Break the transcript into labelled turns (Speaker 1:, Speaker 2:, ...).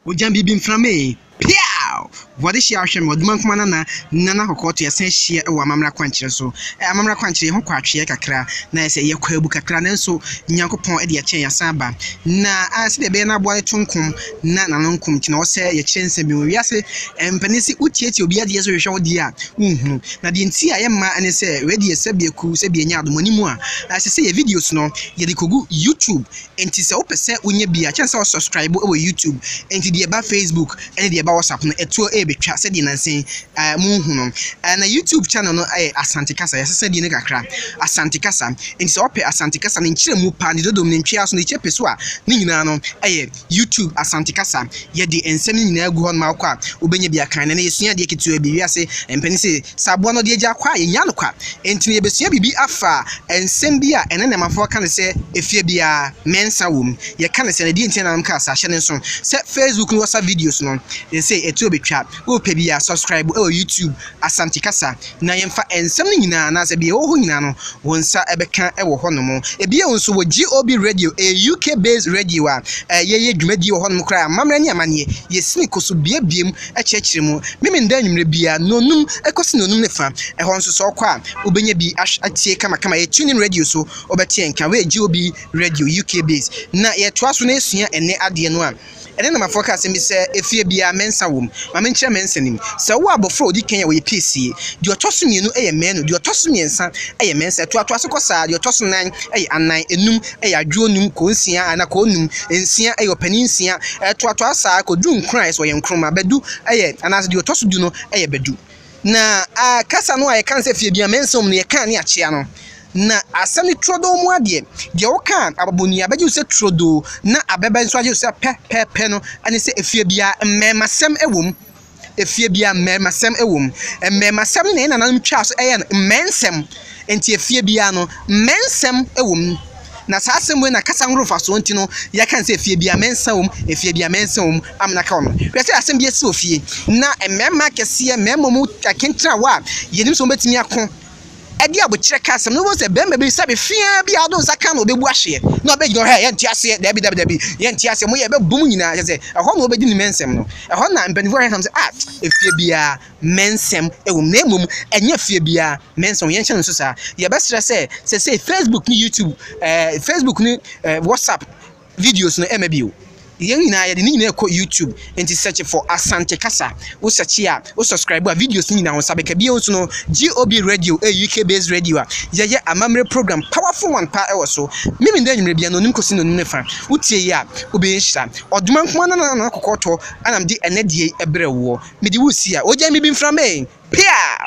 Speaker 1: Ojambi bim frame. Piao! What is your shame with Mankmana? Nana Hokoti, a sense she or Mamma Quancher so. A Mamma Quancher, who quite kakra, na say your Quebuka cranen Nyanko Pon Edia Chen Samba. Na as the Bena boy Tunkum, Nana Lonkum, no say your chance and Muriase, and Penisi Utiet, you be at the show dear. Na the Intia Emma and say, ready a Sabia Ku, Sabia Yard money more. As I say a video snow, Yadikugu YouTube, and tis open set when you be a chance of subscribe over YouTube, and to the above Facebook, and the about WhatsApp, a 2 a bit said in and saying, and a YouTube channel, Asante Casa, as I said in a crack, Asante Casa, and it's up Asante Casa in Chimu Pan, the Dom, Chias, and the Chepeswa, Ninano, YouTube Asante Casa, yet the Ensemi go on Malqua, Ubenia kind and a senior dick to a Biase, and Penisi, Sabuano de Jaqua, and Yanuka, and to be be afar, and Sembia, and then I'm for can say, if you be a mensa womb, you can't say, I didn't tell them Casa, Shannon, set Facebook WhatsApp videos, no, they say a 2 bit trap, oh, pay subscribe or YouTube Asante Casa, Nayemfa and something as a be oh, Nano, one sa Ebeka ever honomo, a be also with GOB radio, a UK based radio, ye medio honmokra, Mamania mani, ye sneakers would be a beam, a churchimo, Mimin Denim Bia, no noon, a cosino nefa, a honso so qua, Ubenya be ash at Kama a tuning radio so, Obatian can wear GOB radio UK base. Na yet twas when and ne adian one. And then my forecast and me say, Efie be a mensa womb, my mencha mensanim. So what before the Kenya with PC? Do you toss me no a man, do you toss me and son, a mensa to a tossa, your toss 9, a 9, a num, a dronum, consia, and a conum, and sia a peninsia, a toasa, could do cries or young chroma bedu, and as you toss do no a bedu. Na a Casano, I can't say if you be a mensum near Kanya Chiano. Na asani trodo mu ade de wo kan ababonia ba ju se trodo na abeba nso aju se pe no ani se efie bia mmemasem ewom efie bia mmemasem ewom mmemasem na nanam twa so eya mmensem enti efie bia no mmensem ewom na saasem we na kasa ngrofa so enti no ya kan se efie bia mensem efie bia mensem amna ka no hwese asem bia se ofie na mmema kese mmema mu akentra wa yenim so betimi akon Edia bu chere kasem no was a bembe be sabe fia bia do saka no bebu ahye no be gyo he yenti ase dabi yenti ase mo ye be bum nyina je se eho no obedi ni mensem no eho na mpanifo he sam se efie bia mensem ewum na emum enye fie bia mensem yen hye so sa ye be sere se Facebook ni YouTube Facebook ni WhatsApp videos no emabio yen na ye de ni na ko YouTube enti search for Asante Casa wo search ya wo subscribe a videos ni na won sabe ka bi onso no GOB radio UK based radio ye amamre program powerful one pa e wo so mimi nda nyimre bia no nim kosi no nim fa utie ya obe nhira oduma nko na kokoto anam de enedie ebre wo me di wo si a oja mi bi mfra me pia